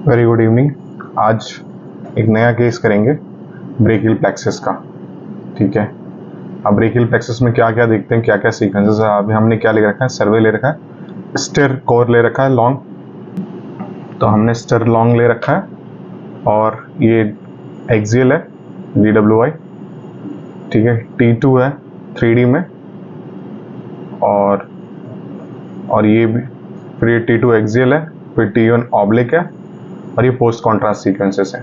Very good evening. आज एक नया केस करेंगे ब्रेकियल प्लेक्सस का। ठीक है, अब ब्रेकियल प्लेक्सस में क्या क्या देखते हैं, क्या क्या सीक्वेंसेस है। अभी हमने क्या ले रखा है, सर्वे ले रखा है, स्टेर कोर ले रखा है लॉन्ग, तो हमने स्टेर लॉन्ग ले रखा है और ये एक्सियल है DWI। ठीक है, T2 है 3D में और ये भी फिर ये T2 एक्सियल है, फिर T1 ऑब्लिक है और ये पोस्ट कॉन्ट्रास्ट सीक्वेंसेस है।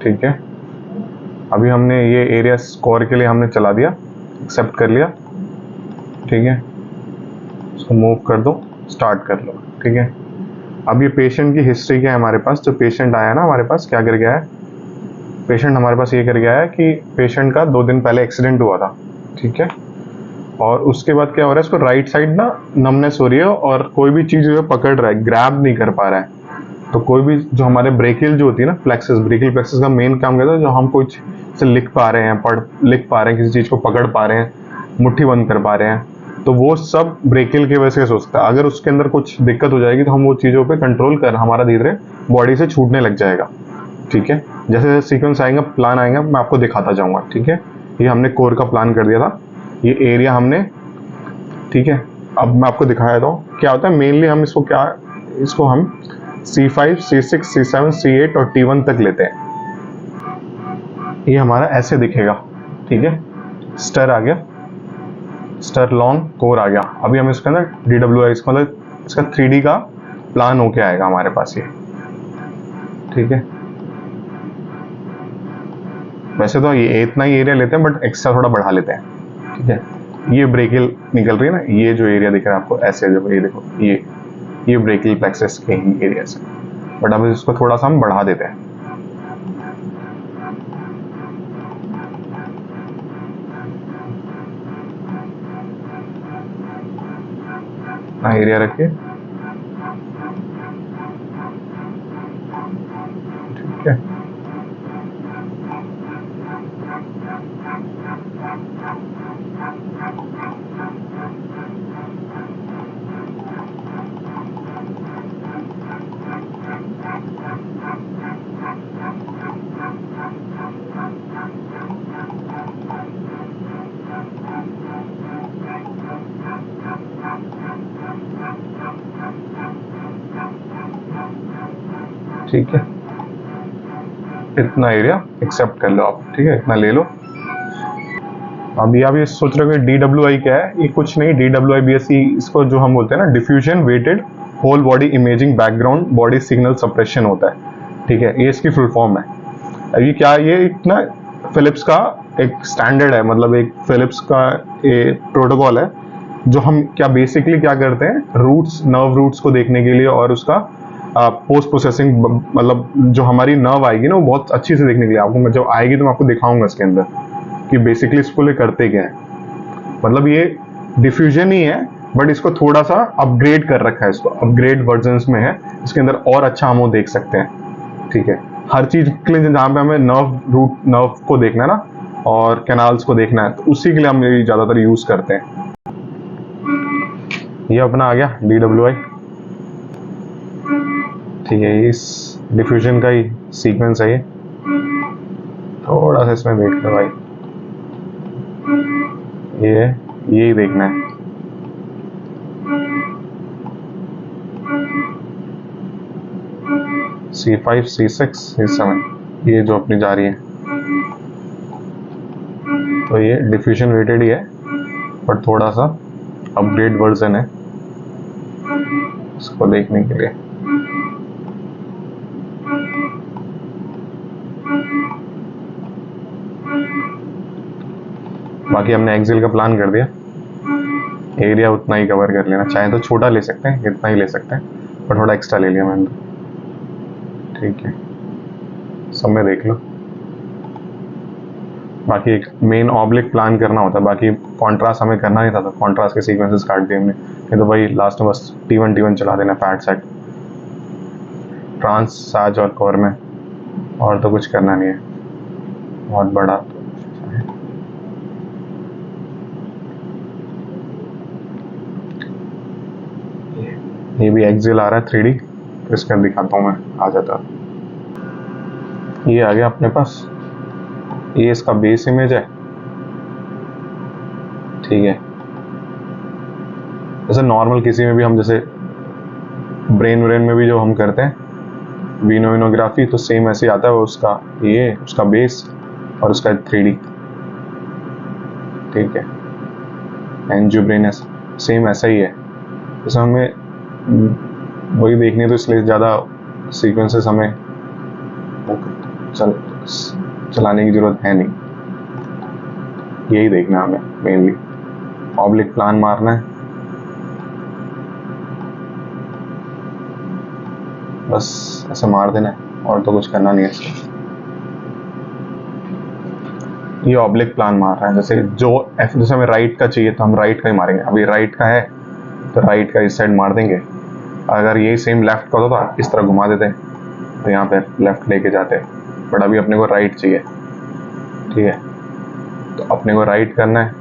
ठीक है, अभी हमने ये एरिया स्कोर के लिए हमने चला दिया, एक्सेप्ट कर लिया। ठीक है, इसको मूव कर दो, स्टार्ट कर लो। ठीक है, अब ये पेशेंट की हिस्ट्री क्या है हमारे पास। जो पेशेंट आया ना हमारे पास, क्या कर गया है पेशेंट हमारे पास, ये कर गया है कि पेशेंट का 2 दिन पहले एक्सीडेंट हुआ था। ठीक है, और उसके बाद क्या हो रहा है, इसको राइट साइड ना नमनेस हो रही है और कोई भी चीज़ जो है पकड़ रहा है, ग्रैब नहीं कर पा रहा है। तो कोई भी जो हमारे ब्रेकियल जो होती है ना प्लेक्सस, ब्रेकियल प्लेक्सस का मेन काम करता है जो हम कुछ से लिख पा रहे हैं, लिख पा रहे हैं, किसी चीज़ को पकड़ पा रहे हैं, मुट्ठी बंद कर पा रहे हैं, तो वो सब ब्रेकियल की वजह से सोचता है। अगर उसके अंदर कुछ दिक्कत हो जाएगी तो हम वो चीज़ों पे कंट्रोल कर हमारा धीरे धीरे बॉडी से छूटने लग जाएगा। ठीक है, जैसे जैसे सीक्वेंस आएगा, प्लान आएगा, मैं आपको दिखाता जाऊंगा। ठीक है, ये हमने कोर का प्लान कर दिया था, ये एरिया हमने। ठीक है, अब मैं आपको दिखाया था क्या होता है मेनली। हम इसको हम C5, C6, C7, C8 और T1 तक लेते हैं। ये हमारा ऐसे दिखेगा। ठीक है, स्टर आ गया, स्टर लॉन्ग कोर आ गया। अभी हम इसके अंदर DWI, इसका मतलब इसका 3D का प्लान होके आएगा हमारे पास ये। ठीक है, वैसे तो ये इतना ही एरिया लेते हैं बट एक्स्ट्रा थोड़ा बढ़ा लेते हैं। ठीक है, ये ब्रेकियल निकल रही है ना, ये जो एरिया दिख रहा है आपको ऐसे, जो ये देखो, ये ब्रेकियल प्लेक्सस के ही एरिया से, बट अब इसको थोड़ा सा हम बढ़ा देते हैं। ना एरिया रखिए। ठीक है, ठीक है, इतना एरिया एक्सेप्ट कर लो आप। ठीक है, इतना ले लो। अभी आप ये सोच रहे हो कि DWI क्या है, ये कुछ नहीं, DWI BSc, इसको जो हम बोलते हैं ना diffusion weighted whole body imaging background body signal suppression होता है। ठीक है, ये इसकी फुल फॉर्म है। अब ये क्या, ये एक ना फिलिप्स का एक स्टैंडर्ड है, मतलब एक फिलिप्स का प्रोटोकॉल है, जो हम क्या बेसिकली क्या करते हैं, रूट्स, नर्व रूट्स को देखने के लिए और उसका पोस्ट प्रोसेसिंग, मतलब जो हमारी नर्व आएगी ना वो बहुत अच्छी से देखने के लिए, आपको जब आएगी तो मैं आपको दिखाऊंगा इसके अंदर कि बेसिकली इसको लिए करते क्या है। मतलब ये डिफ्यूजन ही है बट इसको थोड़ा सा अपग्रेड कर रखा है, इसको अपग्रेड वर्जन्स में है, इसके अंदर और अच्छा हम वो देख सकते हैं। ठीक है, हर चीज के लिए जहाँ पे हमें नर्व को देखना है ना और कैनाल्स को देखना है, तो उसी के लिए हम ये ज्यादातर यूज करते हैं। ये अपना आ गया DWI। ठीक है, इस डिफ्यूजन का ही सीक्वेंस है ये, थोड़ा सा इसमें देख लो भाई, यही देखना है। C5, C6, C7, ये जो अपनी जा रही है, तो ये डिफ्यूजन वेटेड ही है पर थोड़ा सा अपग्रेड वर्जन है इसको देखने के लिए। बाकी हमने एक्सेल का प्लान कर दिया, एरिया उतना ही कवर कर लेना, चाहे तो छोटा ले सकते हैं, इतना ही ले सकते हैं, पर थोड़ा एक्स्ट्रा ले लिया मैंने। ठीक है, सब में देख लो। बाकी एक मेन ऑब्लिक प्लान करना होता है, बाकी कॉन्ट्रास्ट हमें करना नहीं था, तो कॉन्ट्रास्ट के सीक्वेंसेस काट दिए हमने, नहीं तो भाई लास्ट में बस T1 चला देना, फैट सेट, ट्रांस, साज और कोर में, और तो कुछ करना नहीं है बहुत बड़ा। ये भी एक्सियल आ रहा है 3D, इसका दिखाता हूँ मैं, आ जाता। ये आ गया अपने पास, ये इसका बेस इमेज है, ठीक है। जैसे नॉर्मल किसी में भी हम, जैसे ब्रेन में भी जो हम करते हैं विनोग्राफी, तो सेम ऐसे ही आता है वो, उसका ये उसका बेस और उसका 3D, ठीक है। एंजियोब्रेन सेम ऐसा ही है। जैसे हमें वही देखनी है तो इसलिए ज़्यादा सीक्वेंसेस हमें चलाने की ज़रूरत है नहीं, यही देखना है हमें मेनली। ऑब्लिक प्लान मारना है बस, ऐसे मार देना है और तो कुछ करना नहीं है इसको। ये ऑब्लिक प्लान मार रहा है, जैसे जैसे हमें राइट का चाहिए तो हम राइट का ही मारेंगे। अभी राइट का है तो राइट का इस साइड मार देंगे। अगर यही सेम लेफ्ट का होता तो इस तरह घुमा देते तो यहाँ पे लेफ्ट लेके जाते, बट अभी अपने को राइट चाहिए, ठीक है। तो अपने को राइट करना है,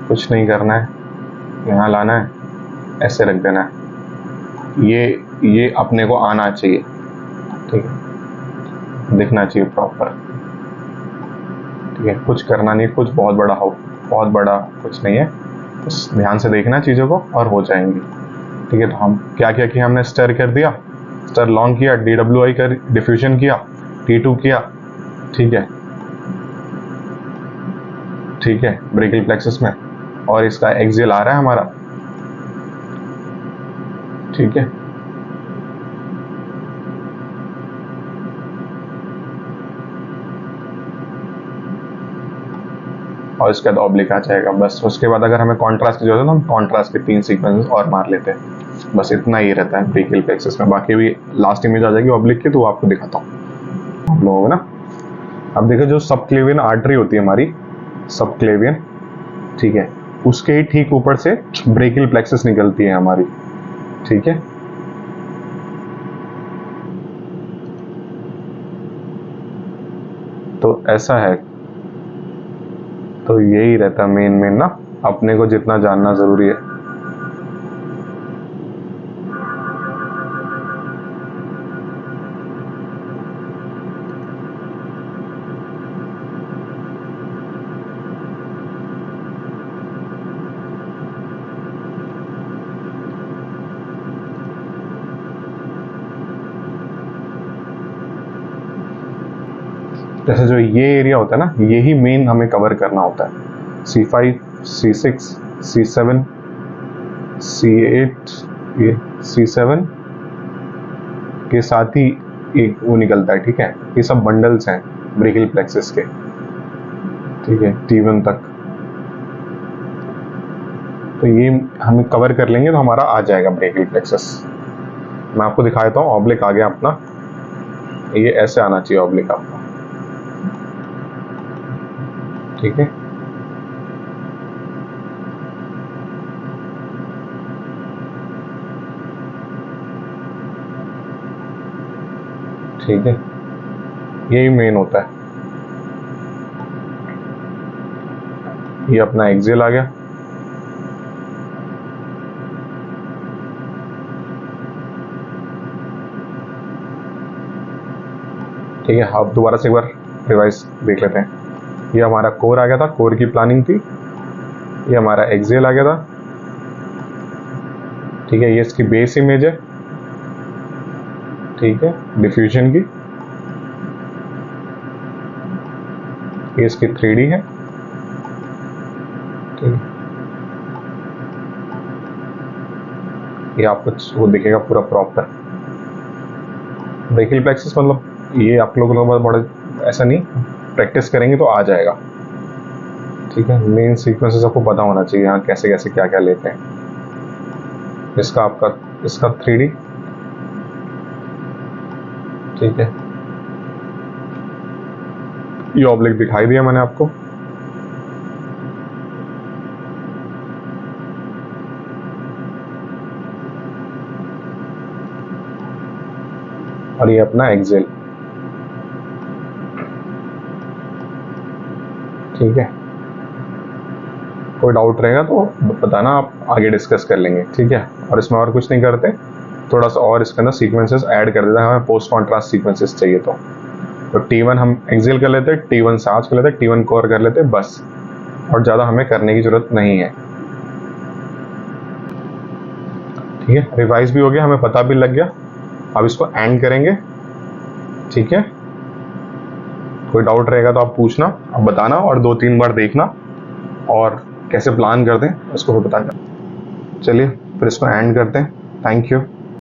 कुछ नहीं करना है, यहाँ लाना है, ऐसे रख देना है। ये अपने को आना चाहिए, ठीक है, दिखना चाहिए प्रॉपर, ठीक है। कुछ करना नहीं, कुछ बहुत बड़ा कुछ नहीं है, बस ध्यान से देखना चीज़ों को और हो जाएंगी, ठीक है। तो हम क्या क्या किया, हमने स्टर कर दिया, स्टर लॉन्ग किया, DWI कर डिफ्यूजन किया, T2 किया, ठीक है, ठीक है, ब्रेकियल प्लेक्सस में। और इसका एक्सियल आ रहा है हमारा, ठीक है। और इसके बाद ऑब्लिक आ जाएगा बस। उसके बाद अगर हमें कॉन्ट्रास्ट की जरूरत है तो हम कॉन्ट्रास्ट के 3 सीक्वेंसेस और मार लेते हैं, बस इतना ही रहता है ब्रेकियल प्लेक्सस में। बाकी भी लास्ट इमेज आ जाएगी ऑब्लिक की, तो वो आपको दिखाता हूँ हम लोगों को ना। अब देखो, जो सबक्लेवियन आर्टरी होती है हमारी, सबक्लेवियन, ठीक है, उसके ही ठीक ऊपर से ब्रेकियल प्लेक्सस निकलती है हमारी, ठीक है। तो ऐसा है, तो यही रहता है मेन ना, अपने को जितना जानना जरूरी है। जैसे जो ये एरिया होता है ना, यही मेन हमें कवर करना होता है। C5, C6, C7, C8, ये C7 के साथ ही एक वो निकलता है, ठीक है। ये सब बंडल्स हैं ब्रेकियल प्लेक्सस के, ठीक है, T1 तक। तो ये हम कवर कर लेंगे तो हमारा आ जाएगा ब्रेकियल प्लेक्सस। मैं आपको दिखा देता हूँ। ऑब्लिक आ गया अपना, ये ऐसे आना चाहिए ऑब्लिक आपका, ठीक है। ठीक है, यही मेन होता है। ये अपना एक्सियल आ गया, ठीक है। अब दोबारा से एक बार रिवाइज देख लेते हैं। ये हमारा कोर आ गया था, कोर की प्लानिंग थी। ये हमारा एक्सियल आ गया था, ठीक है। ये इसकी बेस इमेज है, ठीक है, डिफ्यूजन की। ये इसकी 3D है, ठीक है। ये आपको वो दिखेगा पूरा प्रॉपर ब्रेकियल प्लेक्सस। मतलब ये आप लोगों को बड़ा ऐसा नहीं, प्रैक्टिस करेंगे तो आ जाएगा, ठीक है। मेन सीक्वेंसेस आपको पता होना चाहिए, यहाँ कैसे कैसे क्या क्या लेते हैं। इसका आपका, इसका 3D, ठीक है। ये ऑब्लिक दिखाई दिया मैंने आपको, और ये अपना एक्सेल, ठीक है। कोई डाउट रहेगा तो बताना, आप आगे डिस्कस कर लेंगे, ठीक है। और इसमें और कुछ नहीं करते, थोड़ा सा और इसके अंदर सीक्वेंसेस ऐड कर देते हैं, हमें पोस्ट कॉन्ट्रास्ट सीक्वेंसेस चाहिए तो T1 हम एक्सेल कर लेते हैं, T1 साज कर लेते हैं, T1 कोर कर लेते हैं बस, और ज़्यादा हमें करने की ज़रूरत नहीं है। ठीक है, रिवाइज भी हो गया, हमें पता भी लग गया। अब इसको एंड करेंगे। ठीक है, कोई डाउट रहेगा तो आप पूछना, आप बताना, और 2-3 बार देखना और कैसे प्लान करते हैं उसको भी बताना। चलिए फिर इसको एंड करते हैं। Thank you.